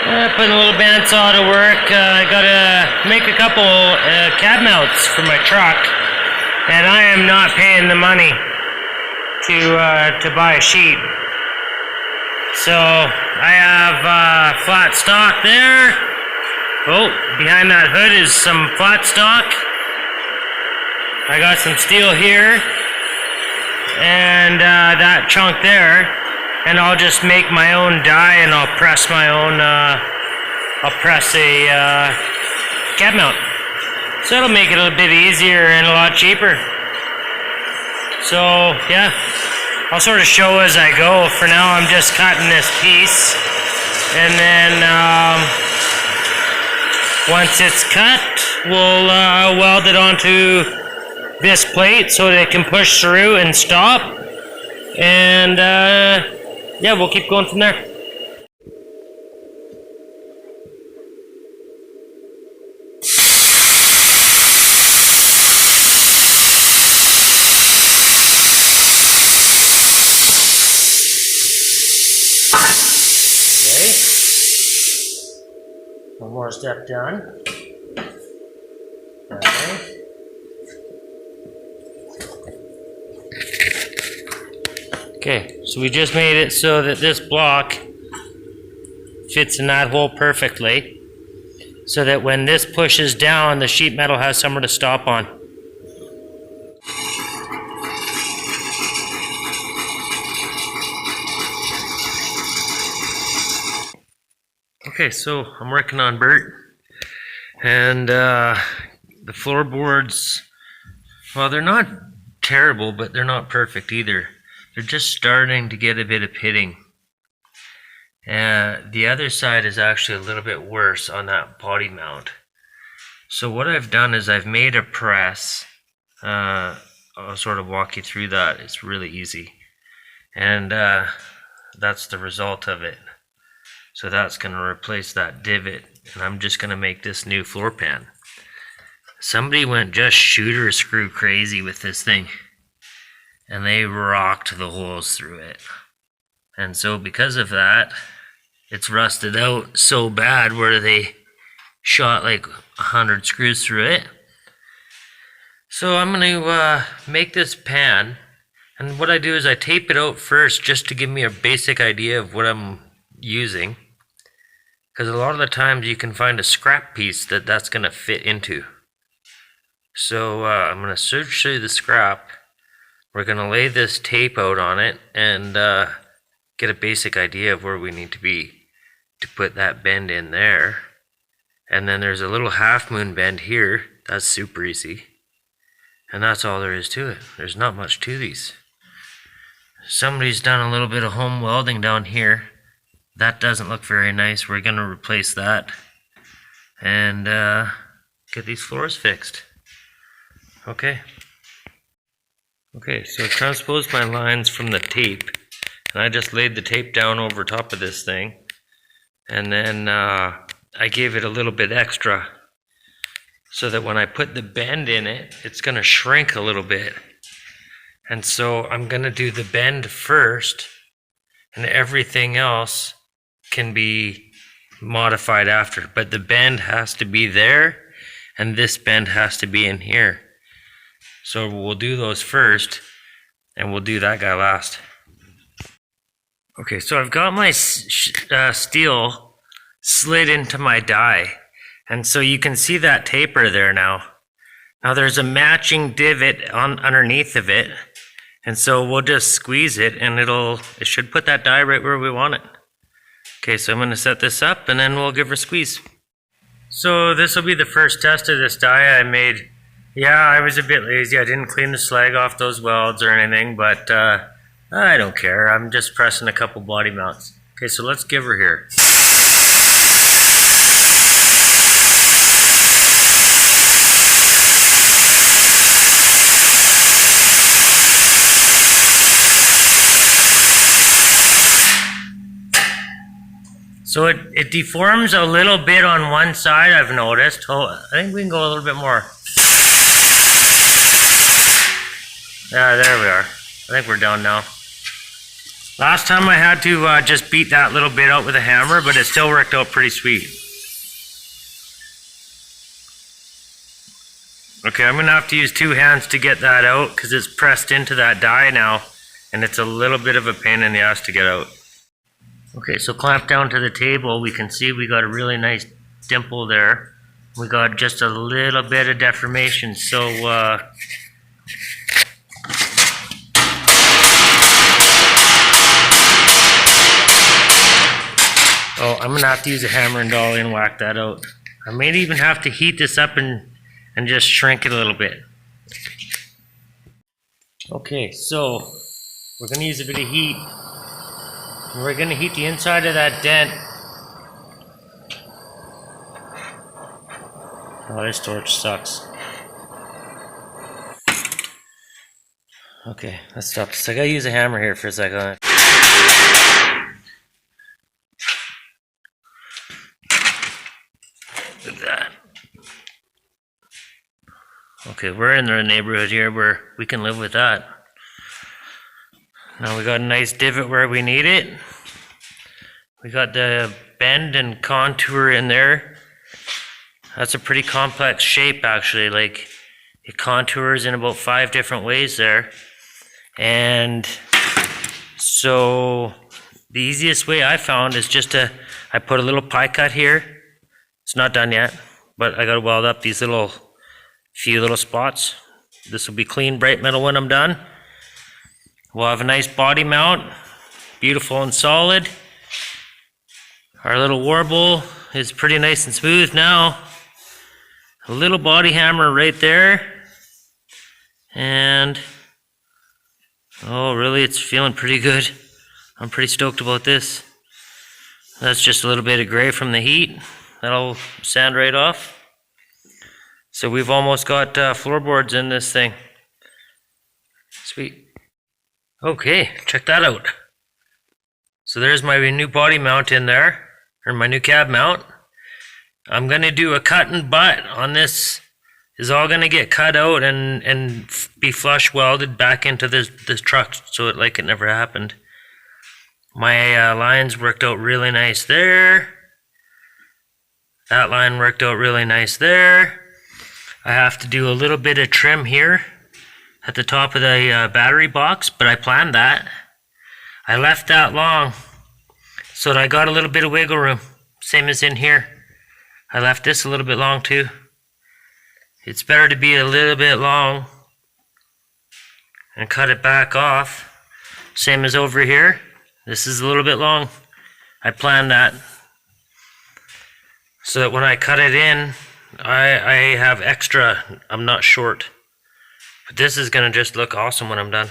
Putting a little bandsaw to work. I gotta make a couple cab mounts for my truck, and I am not paying the money to buy a sheet. So I have flat stock there. Oh, behind that hood is some flat stock. I got some steel here, and that chunk there. And I'll just make my own die, and I'll press my own, I'll press a cab mount. So it'll make it a little bit easier and a lot cheaper. So yeah, I'll sort of show as I go. For now, I'm just cutting this piece, and then once it's cut, we'll weld it onto this plate so that it can push through and stop. And yeah, we'll keep going from there. Okay. One more step done. Okay. Okay, so we just made it so that this block fits in that hole perfectly, so that when this pushes down, the sheet metal has somewhere to stop on. Okay, so I'm working on Bert, and the floorboards, well, they're not terrible, but they're not perfect either. They're just starting to get a bit of pitting. The other side is actually a little bit worse on that body mount. So what I've done is I've made a press. I'll sort of walk you through that. It's really easy. And that's the result of it. So that's going to replace that divot. And I'm just going to make this new floor pan. Somebody went just shooter screw crazy with this thing. And they rocked the holes through it. And so because of that, it's rusted out so bad where they shot like 100 screws through it. So I'm going to make this pan. And what I do is I tape it out first just to give me a basic idea of what I'm using. Because a lot of the times you can find a scrap piece that's going to fit into. So I'm going to search through the scrap. We're going to lay this tape out on it and get a basic idea of where we need to be to put that bend in there. And then there's a little half moon bend here. That's super easy. And that's all there is to it. There's not much to these. Somebody's done a little bit of home welding down here. That doesn't look very nice. We're going to replace that and get these floors fixed. Okay. Okay, so I transposed my lines from the tape, and I just laid the tape down over top of this thing, and then I gave it a little bit extra so that when I put the bend in it, it's going to shrink a little bit. And so I'm going to do the bend first, and everything else can be modified after. But the bend has to be there, and this bend has to be in here. So we'll do those first, and we'll do that guy last. Okay, so I've got my steel slid into my die, and so you can see that taper there now. Now there's a matching divot underneath of it, and so we'll just squeeze it, and it should put that die right where we want it. Okay, so I'm going to set this up, and then we'll give her a squeeze. So this will be the first test of this die I made. Yeah, I was a bit lazy. I didn't clean the slag off those welds or anything, but I don't care. I'm just pressing a couple body mounts. Okay, so let's give her here. So it deforms a little bit on one side, I've noticed. Oh, I think we can go a little bit more. Yeah, there we are. I think we're done now. Last time I had to just beat that little bit out with a hammer, but it still worked out pretty sweet. Okay, I'm gonna have to use 2 hands to get that out because it's pressed into that die now, and it's a little bit of a pain in the ass to get out. Okay, so clamp down to the table, we can see we got a really nice dimple there. We got just a little bit of deformation, so oh, I'm gonna have to use a hammer and dolly and whack that out. I may even have to heat this up and just shrink it a little bit. Okay, so we're gonna use a bit of heat. We're gonna heat the inside of that dent. Oh, this torch sucks. Okay, let's stop this. I gotta use a hammer here for a second. Look at that. Okay, we're in the neighborhood here where we can live with that. Now we got a nice divot where we need it. We got the bend and contour in there. That's a pretty complex shape actually, like it contours in about 5 different ways there. And so the easiest way I found is just I put a little pie cut here. It's not done yet, but I gotta weld up these few little spots. This will be clean, bright metal when I'm done. We'll have a nice body mount, beautiful and solid. Our little warble is pretty nice and smooth now. A little body hammer right there. And, oh really, it's feeling pretty good. I'm pretty stoked about this. That's just a little bit of gray from the heat. That'll sand right off. So we've almost got floorboards in this thing. Sweet. Okay, check that out. So there's my new body mount in there, or my new cab mount. I'm gonna do a cut and butt on this. Is all gonna get cut out and be flush welded back into this truck, so it never happened. My lines worked out really nice there. That line worked out really nice there. I have to do a little bit of trim here at the top of the battery box, but I planned that. I left that long so that I got a little bit of wiggle room, same as in here. I left this a little bit long too. It's better to be a little bit long and cut it back off, same as over here. This is a little bit long. I planned that so that when I cut it in, I have extra. I'm not short. But this is gonna just look awesome when I'm done.